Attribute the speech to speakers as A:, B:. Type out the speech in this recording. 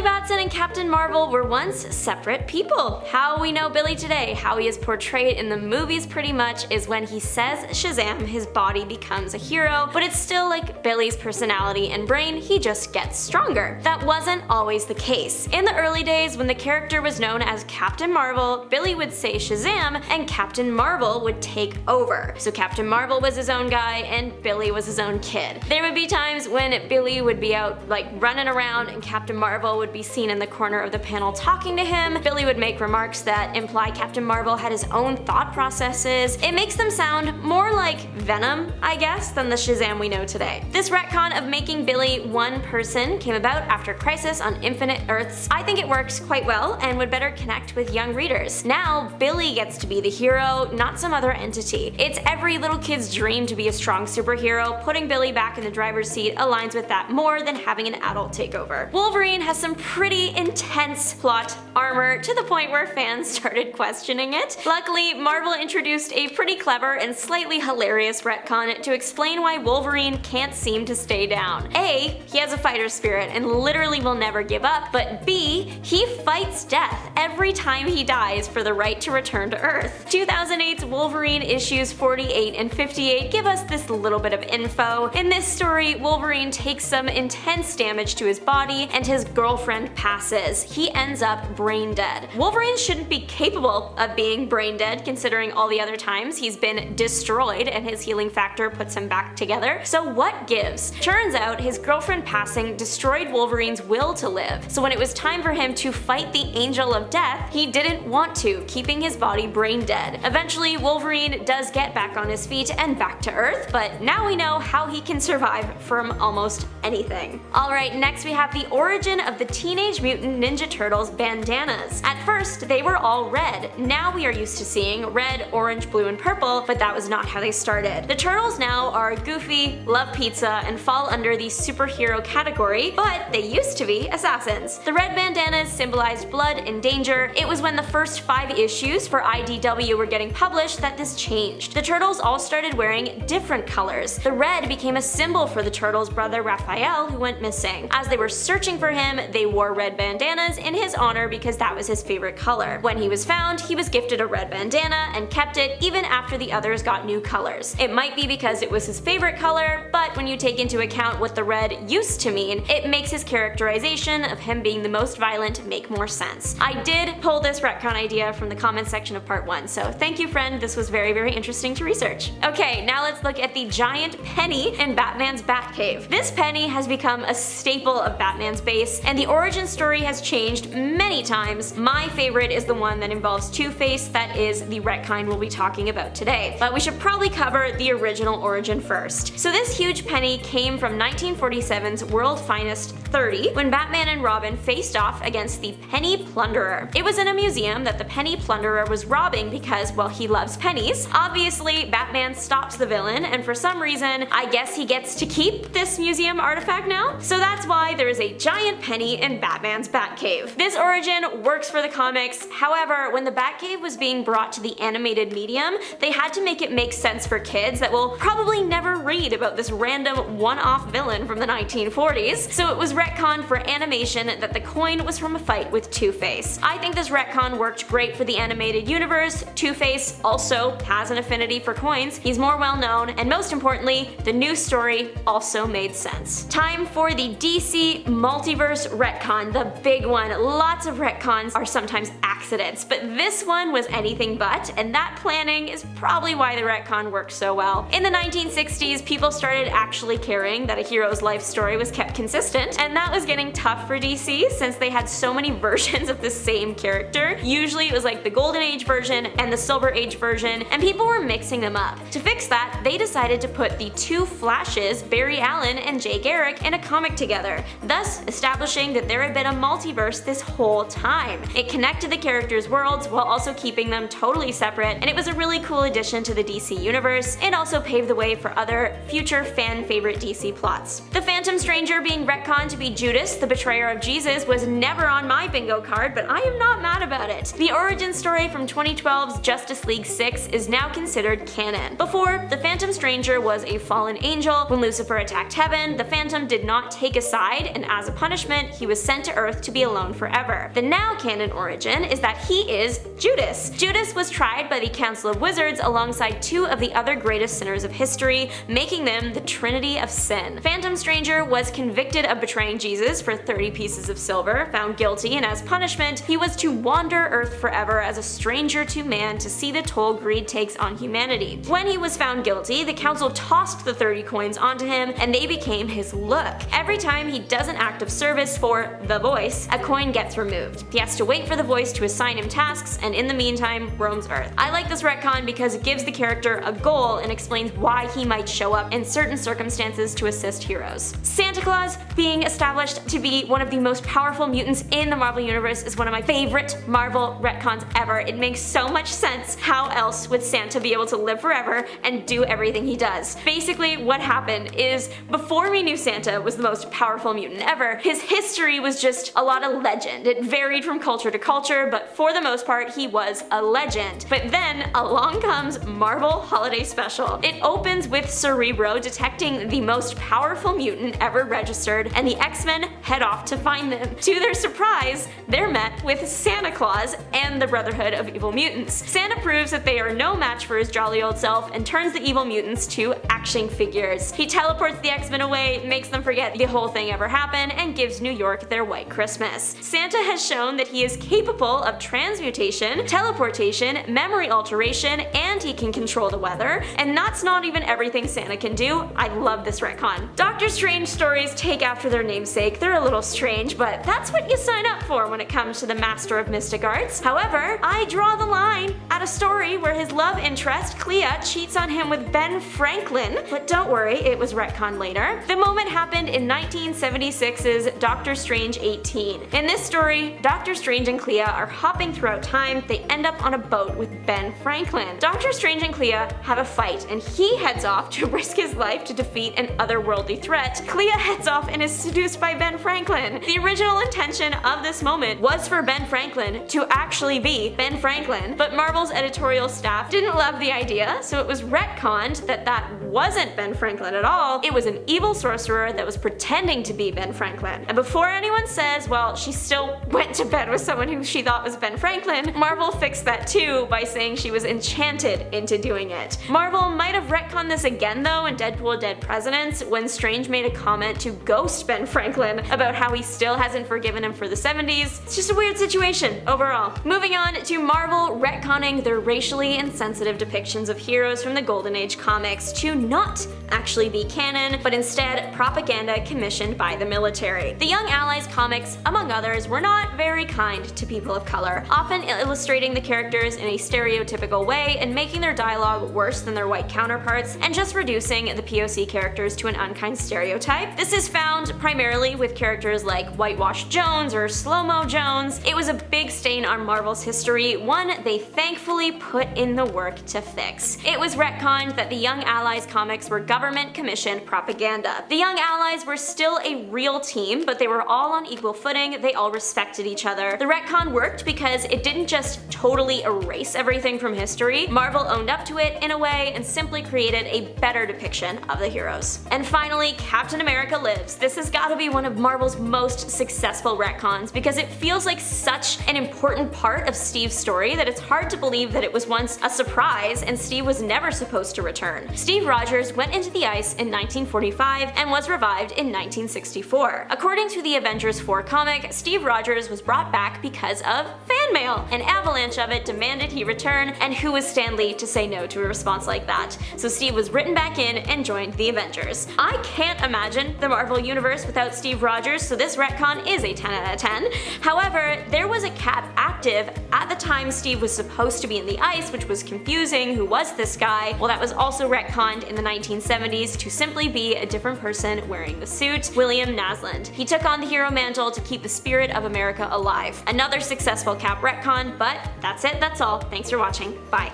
A: Batson and Captain Marvel were once separate people. How we know Billy today, how he is portrayed in the movies pretty much, is when he says Shazam, his body becomes a hero, but it's still like Billy's personality and brain, he just gets stronger. That wasn't always the case. In the early days, when the character was known as Captain Marvel, Billy would say Shazam, and Captain Marvel would take over. So Captain Marvel was his own guy, and Billy was his own kid. There would be times when Billy would be out like running around, and Captain Marvel would be seen in the corner of the panel talking to him. Billy would make remarks that imply Captain Marvel had his own thought processes. It makes them sound more like Venom, I guess, than the Shazam we know today. This retcon of making Billy one person came about after Crisis on Infinite Earths. I think it works quite well and would better connect with young readers. Now, Billy gets to be the hero, not some other entity. It's every little kid's dream to be a strong superhero. Putting Billy back in the driver's seat aligns with that more than having an adult take over. Wolverine has some pretty intense plot armor to the point where fans started questioning it. Luckily, Marvel introduced a pretty clever and slightly hilarious retcon to explain why Wolverine can't seem to stay down. A, he has a fighter spirit and literally will never give up, but B, he fights death every time he dies for the right to return to Earth. 2008's Wolverine issues 48 and 58 give us this little bit of info. In this story, Wolverine takes some intense damage to his body and his girlfriend passes. He ends up brain dead. Wolverine shouldn't be capable of being brain dead considering all the other times he's been destroyed and his healing factor puts him back together. So what gives? Turns out his girlfriend passing destroyed Wolverine's will to live. So when it was time for him to fight the Angel of Death, he didn't want to, keeping his body brain dead. Eventually, Wolverine does get back on his feet and back to Earth, but now we know how he can survive from almost anything. Alright, next we have the origin of the Teenage Mutant Ninja Turtles bandanas. At first, they were all red. Now we are used to seeing red, orange, blue, and purple, but that was not how they started. The Turtles now are goofy, love pizza, and fall under the superhero category, but they used to be assassins. The red bandanas symbolized blood and danger. It was when the first 5 issues for IDW were getting published that this changed. The Turtles all started wearing different colors. The red became a symbol for the Turtles' brother Raphael, who went missing. As they were searching for him, they wore red bandanas in his honor because that was his favorite color. When he was found, he was gifted a red bandana and kept it even after the others got new colors. It might be because it was his favorite color, but when you take into account what the red used to mean, it makes his characterization of him being the most violent make more sense. I did pull this retcon idea from the comment section of part 1, so thank you friend, this was very, very interesting to research. Okay, now let's look at the giant penny in Batman's Batcave. This penny has become a staple of Batman's base, and the origin story has changed many times. My favorite is the one that involves Two-Face, that is the retcon we'll be talking about today. But we should probably cover the original origin first. So this huge penny came from 1947's World Finest 30, when Batman and Robin faced off against the Penny Plunderer. It was in a museum that the Penny Plunderer was robbing because, well, he loves pennies. Obviously, Batman stops the villain, and for some reason, I guess he gets to keep this museum artifact now? So that's why there is a giant penny in Batman's Batcave. This origin works for the comics, however, when the Batcave was being brought to the animated medium, they had to make it make sense for kids that will probably never read about this random one-off villain from the 1940s, so it was retconned for animation that the coin was from a fight with Two-Face. I think this retcon worked great for the animated universe. Two-Face also has an affinity for coins, he's more well known, and most importantly, the new story also made sense. Time for the DC Multiverse retcon, the big one. Lots of retcons are sometimes accidents, but this one was anything but, and that planning is probably why the retcon worked so well. In the 1960s, people started actually caring that a hero's life story was kept consistent, and that was getting tough for DC since they had so many versions of the same character. Usually it was like the Golden Age version and the Silver Age version, and people were mixing them up. To fix that, they decided to put the two Flashes, Barry Allen and Jay Garrick, in a comic together, thus establishing that there had been a multiverse this whole time. It connected the characters' worlds while also keeping them totally separate, and it was a really cool addition to the DC universe, and also paved the way for other future fan-favorite DC plots. The Phantom Stranger being retconned to be Judas, the betrayer of Jesus, was never on my bingo card, but I am not mad about it. The origin story from 2012's Justice League 6 is now considered canon. Before, the Phantom Stranger was a fallen angel. When Lucifer attacked heaven, the Phantom did not take a side, and as a punishment, he was was sent to Earth to be alone forever. The now canon origin is that he is Judas. Judas was tried by the Council of Wizards alongside two of the other greatest sinners of history, making them the Trinity of Sin. Phantom Stranger was convicted of betraying Jesus for 30 pieces of silver, found guilty, and as punishment, he was to wander Earth forever as a stranger to man to see the toll greed takes on humanity. When he was found guilty, the council tossed the 30 coins onto him, and they became his look. Every time he does an act of service for the voice, a coin gets removed. He has to wait for the voice to assign him tasks, and in the meantime, roams Earth. I like this retcon because it gives the character a goal and explains why he might show up in certain circumstances to assist heroes. Santa Claus being established to be one of the most powerful mutants in the Marvel Universe is one of my favorite Marvel retcons ever. It makes so much sense. How else would Santa be able to live forever and do everything he does? Basically, what happened is, before we knew Santa was the most powerful mutant ever, his history was just a lot of legend. It varied from culture to culture, but for the most part, he was a legend. But then, along comes Marvel Holiday Special. It opens with Cerebro detecting the most powerful mutant ever registered, and the X-Men head off to find them. To their surprise, they're met with Santa Claus and the Brotherhood of Evil Mutants. Santa proves that they are no match for his jolly old self and turns the evil mutants to action figures. He teleports the X-Men away, makes them forget the whole thing ever happened, and gives New York their white Christmas. Santa has shown that he is capable of transmutation, teleportation, memory alteration, and he can control the weather, and that's not even everything Santa can do. I love this retcon. Doctor Strange stories take after their namesake. They're a little strange, but that's what you sign up for when it comes to the Master of Mystic Arts. However, I draw the line at a story where his love interest, Clea, cheats on him with Ben Franklin, but don't worry, it was retconned later. The moment happened in 1976's Doctor Strange 18. In this story, Doctor Strange and Clea are hopping throughout time. They end up on a boat with Ben Franklin. Doctor Strange and Clea have a fight, and he heads off to risk his life to defeat an otherworldly threat. Clea heads off and is seduced by Ben Franklin. The original intention of this moment was for Ben Franklin to actually be Ben Franklin, but Marvel's editorial staff didn't love the idea, so it was retconned that that wasn't Ben Franklin at all. It was an evil sorcerer that was pretending to be Ben Franklin. And before anyone says, well, she still went to bed with someone who she thought was Ben Franklin, Marvel fixed that too by saying she was enchanted into doing it. Marvel might have retconned this again though in Deadpool Dead Presidents when Strange made a comment to ghost Ben Franklin about how he still hasn't forgiven him for the 70s. It's just a weird situation overall. Moving on to Marvel retconning their racially insensitive depictions of heroes from the Golden Age comics to not actually be canon, but instead propaganda commissioned by the military. The Young Allies comics, among others, were not very kind to people of color, often illustrating the characters in a stereotypical way and making their dialogue worse than their white counterparts, and just reducing the POC characters to an unkind stereotype. This is found primarily with characters like Whitewashed Jones or Slow-Mo Jones. It was a big stain on Marvel's history, one they thankfully put in the work to fix. It was retconned that the Young Allies comics were government-commissioned propaganda. The Young Allies were still a real team, but they were all on equal footing, they all respected each other. The retcon worked because it didn't just totally erase everything from history. Marvel owned up to it in a way and simply created a better depiction of the heroes. And finally, Captain America Lives. This has got to be one of Marvel's most successful retcons because it feels like such an important part of Steve's story that it's hard to believe that it was once a surprise and Steve was never supposed to return. Steve Rogers went into the ice in 1945 and was revived in 1964. According to the Avengers 4 comic, Steve Rogers was brought back because of fan mail. An avalanche of it demanded he return, and who was Stan Lee to say no to a response like that? So Steve was written back in and joined the Avengers. I can't imagine the Marvel Universe without Steve Rogers, so this retcon is a 10 out of 10. However, there was a Cap active at the time Steve was supposed to be in the ice, which was confusing. Who was this guy? Well, that was also retconned in the 1970s to simply be a different person wearing the suit, William Nasland. He took on the hero mantle to keep the spirit of America alive. Another successful Cap retcon, but that's it, that's all. Thanks for watching. Bye.